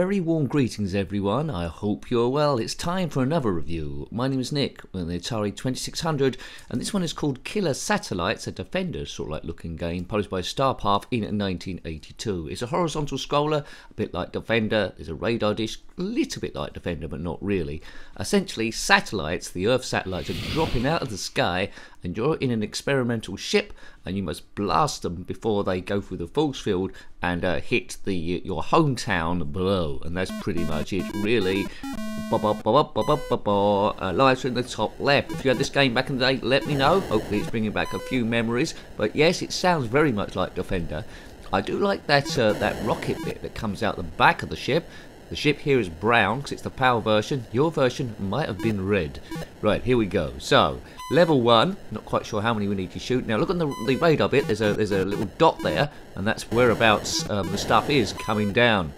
Very warm greetings everyone, I hope you're well. It's time for another review. My name is Nick, with the Atari 2600, and this one is called Killer Satellites, a Defender sort of like looking game, published by Starpath in 1982. It's a horizontal scroller, a bit like Defender. There's a radar dish, a little bit like Defender, but not really. Essentially, satellites, the Earth satellites, are dropping out of the sky, and you're in an experimental ship, and you must blast them before they go through the force field and hit your hometown below. And that's pretty much it, really. Lights are in the top left. If you had this game back in the day, let me know. Hopefully it's bringing back a few memories. But yes, it sounds very much like Defender. I do like that that rocket bit that comes out the back of the ship. The ship here is brown because it's the PAL version. Your version might have been red. Right, here we go. So, level 1. Not quite sure how many we need to shoot. Now, look on the radar bit. There's a little dot there, and that's whereabouts the stuff is coming down.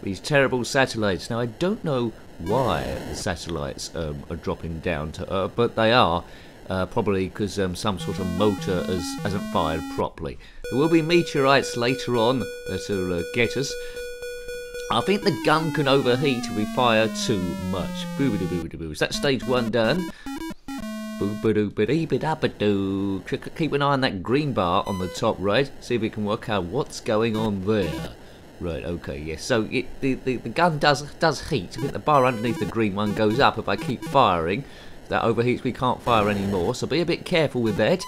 These terrible satellites. Now, I don't know why the satellites are dropping down to Earth, but they are. Probably because some sort of motor hasn't fired properly. There will be meteorites later on that will get us. I think the gun can overheat if we fire too much. Boo-ba-doo-boo-ba-doo. Is that stage 1 done? Boo-ba-doo-ba-dee-ba-da-ba-doo. Keep an eye on that green bar on the top right. See if we can work out what's going on there. Right, okay, yes. So the gun does heat. I think the bar underneath the green one goes up if I keep firing. If that overheats, we can't fire anymore. So be a bit careful with that.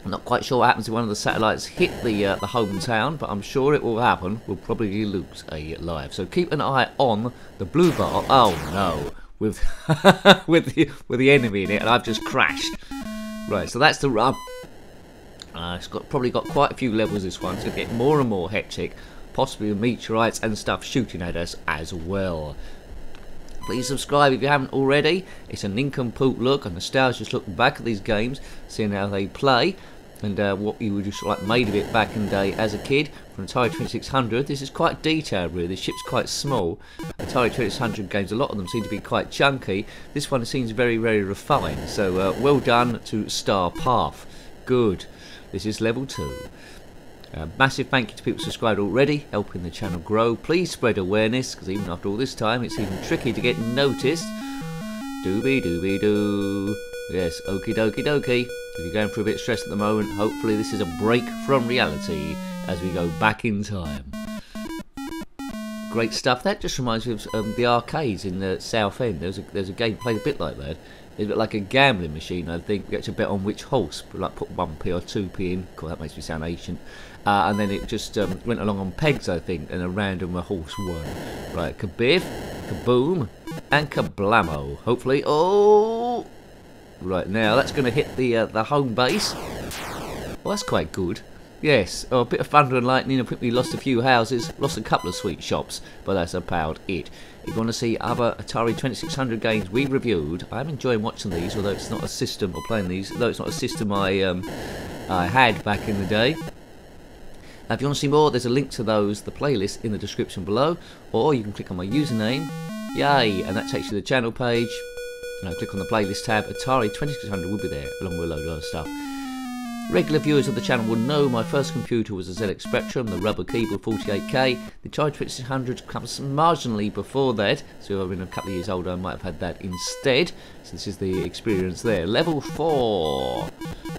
I'm not quite sure what happens if one of the satellites hit the hometown, but I'm sure it will happen. We'll probably lose a life. So keep an eye on the blue bar. Oh no, with with the enemy in it, and I've just crashed. Right, so that's the rub. It's probably got quite a few levels. This one, so it'll get more and more hectic. Possibly with meteorites and stuff shooting at us as well. Please subscribe if you haven't already. It's a nincompoop look, a nostalgic look back at these games, seeing how they play, and what you would just like made of it back in the day as a kid. From Atari 2600, this is quite detailed really. The ship's quite small. Atari 2600 games, a lot of them seem to be quite chunky. This one seems very, very refined. So well done to Starpath. Good. This is level 2. Massive thank you to people subscribed already, helping the channel grow. Please spread awareness, because even after all this time, it's even tricky to get noticed. Doobie-doobie-doo. Yes, okie dokie dokie. If you're going through a bit of stress at the moment, hopefully this is a break from reality as we go back in time. Great stuff. That just reminds me of the arcades in the South End. There's a game played a bit like that. It's a bit like a gambling machine, I think. You get to bet on which horse, like put 1p or 2p in. God, that makes me sound ancient. And then it just went along on pegs, I think, and a random horse won. Right, kabiff, kaboom, and kablamo. Hopefully, oh! Right, now that's going to hit the home base. Well, that's quite good. Yes, a bit of thunder and lightning. I think we lost a few houses, lost a couple of sweet shops, but that's about it. If you want to see other Atari 2600 games we reviewed, I'm enjoying watching these, although it's not a system, or playing these, although it's not a system I had back in the day. Now, if you want to see more, there's a link to those, the playlist, in the description below, or you can click on my username, yay, and that takes you to the channel page. Click on the playlist tab. Atari 2600 will be there, along with a load of other stuff. Regular viewers of the channel will know my first computer was a ZX Spectrum, the rubber keyboard 48K. The Atari 2600 comes marginally before that, so I've been a couple of years older, I might have had that instead. So this is the experience there. Level 4.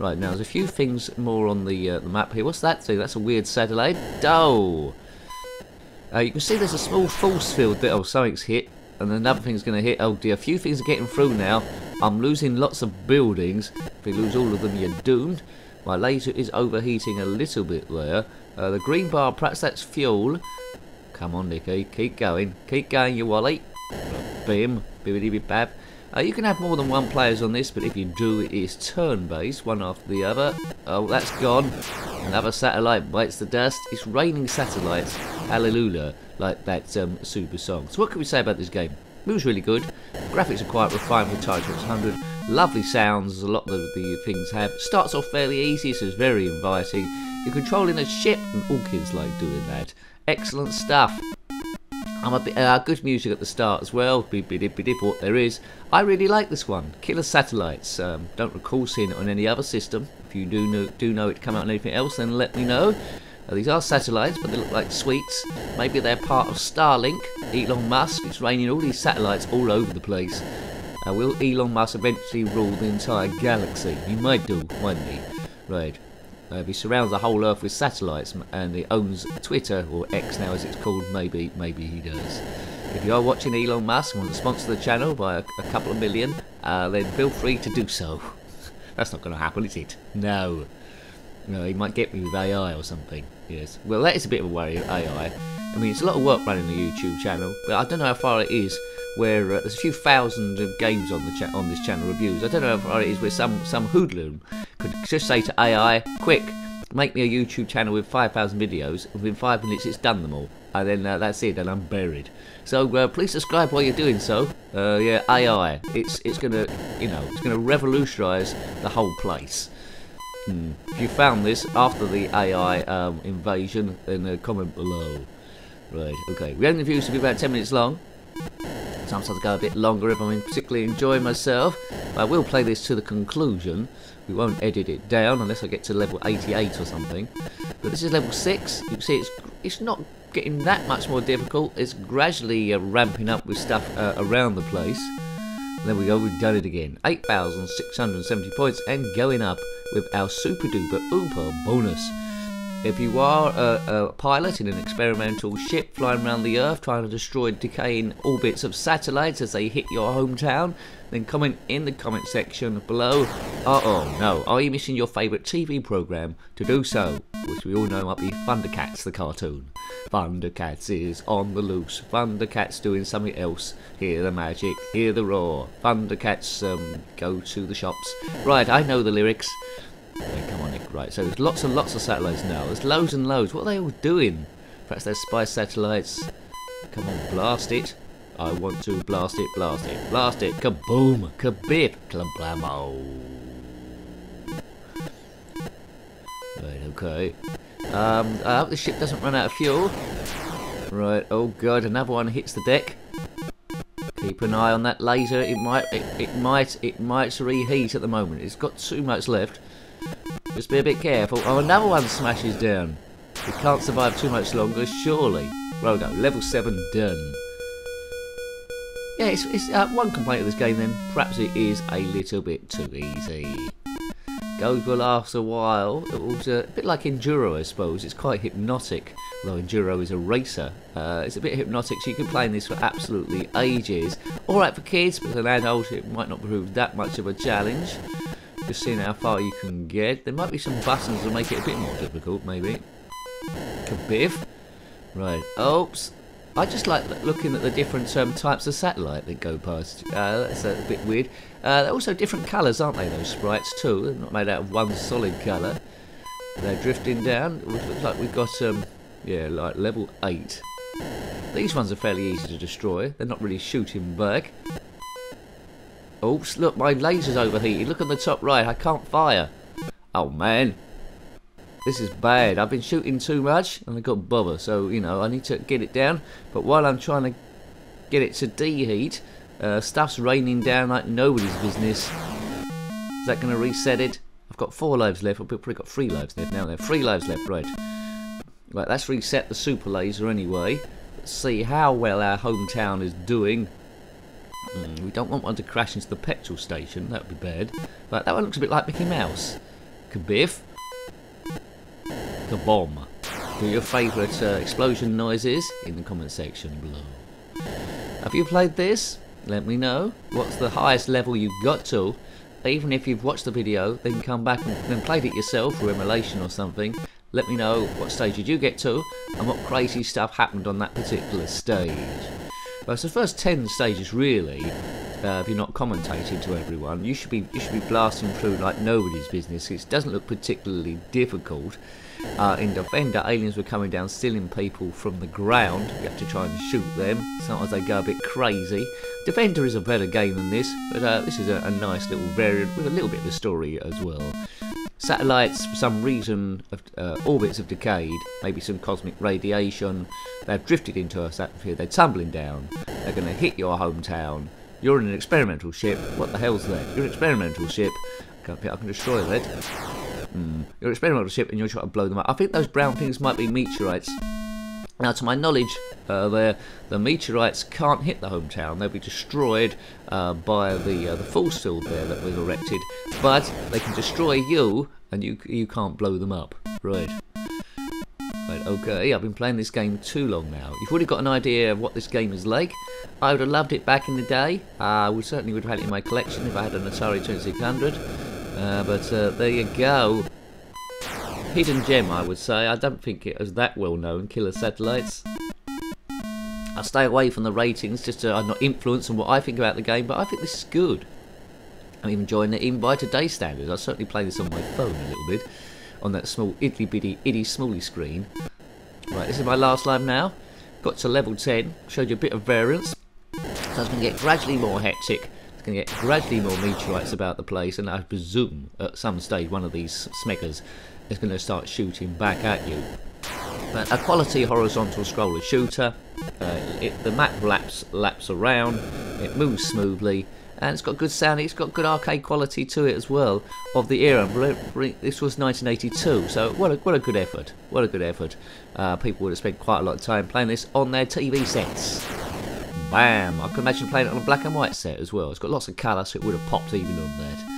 Right, now there's a few things more on the map here. What's that thing? That's a weird satellite. Oh! You can see there's a small force field there. Oh, something's hit. And another thing's going to hit. Oh dear, a few things are getting through now. I'm losing lots of buildings. If you lose all of them, you're doomed. My laser is overheating a little bit there. The green bar, perhaps that's fuel. Come on, Nicky, keep going. Keep going, you Wally. Bim, bibbidi-bib-bab. You can have more than one players on this, but if you do, it is turn-based, one after the other. Oh, that's gone. Another satellite bites the dust. It's raining satellites. Hallelujah, like that super song. So what can we say about this game? It was really good. Graphics are quite refined with Atari 2600. Lovely sounds, as a lot of the things have. Starts off fairly easy, so it's very inviting. You're controlling a ship, and all kids like doing that. Excellent stuff. I'm a bit good music at the start as well. Beep-beep-beep-beep, what there is. I really like this one. Killer Satellites. Don't recall seeing it on any other system. If you do know it come out on anything else, then let me know. These are satellites, but they look like sweets. Maybe they're part of Starlink. Elon Musk, it's raining all these satellites all over the place. Will Elon Musk eventually rule the entire galaxy? He might do, mightn't he? Right. If he surrounds the whole Earth with satellites and he owns Twitter, or X now as it's called, maybe he does. If you are watching Elon Musk and want to sponsor the channel by a couple of million, then feel free to do so. That's not going to happen, is it? No. No, he might get me with AI or something. Yes. Well, that is a bit of a worry, AI. I mean, it's a lot of work running the YouTube channel, but I don't know how far it is where there's a few thousand games on the on this channel reviews. I don't know how far it is where some hoodlum could just say to AI, quick, make me a YouTube channel with 5,000 videos. Within 5 minutes, it's done them all, and then that's it, and I'm buried. So please subscribe while you're doing so. Yeah, AI, it's gonna, you know, it's gonna revolutionise the whole place. If you found this after the AI invasion, then comment below. Right, okay. We had the reviews to be about 10 minutes long. Sometimes I'll go a bit longer if I'm particularly enjoying myself. I will play this to the conclusion. We won't edit it down unless I get to level 88 or something. But this is level 6. You can see it's not getting that much more difficult. It's gradually ramping up with stuff around the place. There we go, we've done it again. 8,670 points and going up with our super duper ooper bonus. If you are a pilot in an experimental ship flying around the Earth trying to destroy decaying orbits of satellites as they hit your hometown, then comment in the comment section below. No, are you missing your favourite TV programme? To do so, which we all know might be Thundercats the cartoon. Thundercats is on the loose. Thundercats doing something else. Hear the magic, hear the roar. Thundercats go to the shops. Right, I know the lyrics. Yeah, come on, Nick. Right, so there's lots and lots of satellites now. There's loads and loads. What are they all doing? Perhaps they're spy satellites. Come on, blast it. I want to blast it, blast it, blast it. Kaboom, kabip, kablamo. Right, okay. I hope the ship doesn't run out of fuel. Right, oh god, another one hits the deck. Keep an eye on that laser. It might reheat at the moment. It's got too much left. Just be a bit careful. Oh, another one smashes down. It can't survive too much longer, surely. Rogo, level 7 done. Yeah, it's one complaint of this game then. Perhaps it is a little bit too easy. Goes well after a while. It was a bit like Enduro, I suppose. It's quite hypnotic, although Enduro is a racer. It's a bit hypnotic, so you can play in this for absolutely ages. Alright for kids, but as an adult it might not prove that much of a challenge. Just seeing how far you can get. There might be some buttons that make it a bit more difficult, maybe. Kabiff. Right, oops. I just like looking at the different types of satellite that go past. That's a bit weird. They're also different colours, aren't they, those sprites too? They're not made out of one solid colour. They're drifting down. It looks like we've got, yeah, like level 8. These ones are fairly easy to destroy. They're not really shooting back. Oops, look, my laser's overheated. Look on the top right, I can't fire. Oh man. This is bad. I've been shooting too much and I got bother, so you know I need to get it down. But while I'm trying to get it to deheat, stuff's raining down like nobody's business. Is that going to reset it? I've got 4 lives left. I've probably got 3 lives left now. There, 3 lives left. Right. Right. That's reset the super laser anyway. Let's see how well our hometown is doing. We don't want one to crash into the petrol station. That would be bad. But that one looks a bit like Mickey Mouse. Kabiff. Kabomb. Do your favourite explosion noises in the comment section below. Have you played this? Let me know. What's the highest level you've got to? Even if you've watched the video, then come back and then played it yourself through emulation or something. Let me know what stage did you get to and what crazy stuff happened on that particular stage. Well, it's the first 10 stages really. If you're not commentating to everyone, you should be blasting through like nobody's business. It doesn't look particularly difficult. In Defender, aliens were coming down, stealing people from the ground. You have to try and shoot them. Sometimes they go a bit crazy. Defender is a better game than this, but this is a nice little variant with a little bit of a story as well. Satellites, for some reason, orbits have decayed, maybe some cosmic radiation. They've drifted into Earth's atmosphere, they're tumbling down, they're going to hit your hometown. You're in an experimental ship. What the hell's that? You're an experimental ship. I can destroy that. You're experimental ship and you're trying to blow them up. I think those brown things might be meteorites. Now, to my knowledge, the meteorites can't hit the hometown. They'll be destroyed by the force field there that we've erected. But they can destroy you, and you can't blow them up. Right. Right, okay, I've been playing this game too long now. You've already got an idea of what this game is like. I would have loved it back in the day. I certainly would have had it in my collection if I had an Atari 2600. But there you go. Hidden gem, I would say. I don't think it was that well known, Killer Satellites. I stay away from the ratings just to not influence on what I think about the game, but I think this is good. I'm even enjoying it even by today's standards. I certainly play this on my phone a little bit, on that small itty smally screen. Right, this is my last live now. Got to level 10, showed you a bit of variance. So it's going to get gradually more hectic. It's going to get gradually more meteorites about the place, and I presume at some stage one of these smeggers is going to start shooting back at you. But a quality horizontal scroller shooter. The map laps around, it moves smoothly, and it's got good sound. It's got good arcade quality to it as well of the era. This was 1982, so what a good effort. What a good effort. People would have spent quite a lot of time playing this on their TV sets. Bam! I can imagine playing it on a black and white set as well. It's got lots of colour, so it would have popped even on that.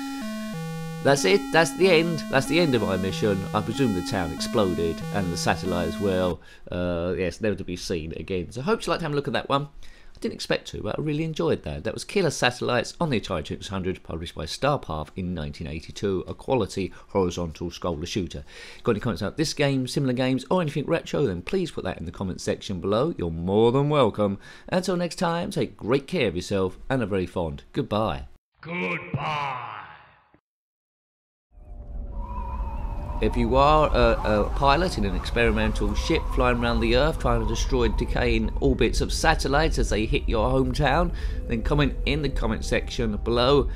That's it. That's the end. That's the end of my mission. I presume the town exploded and the satellite as well. Yes, never to be seen again. So I hope you liked having a look at that one. I didn't expect to, but I really enjoyed that. That was Killer Satellites on the Atari 2600, published by Starpath in 1982, a quality horizontal scroller shooter. Got any comments about this game, similar games, or anything retro, then please put that in the comment section below. You're more than welcome. Until next time, take great care of yourself and a very fond goodbye. Goodbye. If you are a pilot in an experimental ship flying around the Earth trying to destroy decaying orbits of satellites as they hit your hometown, then comment in the comment section below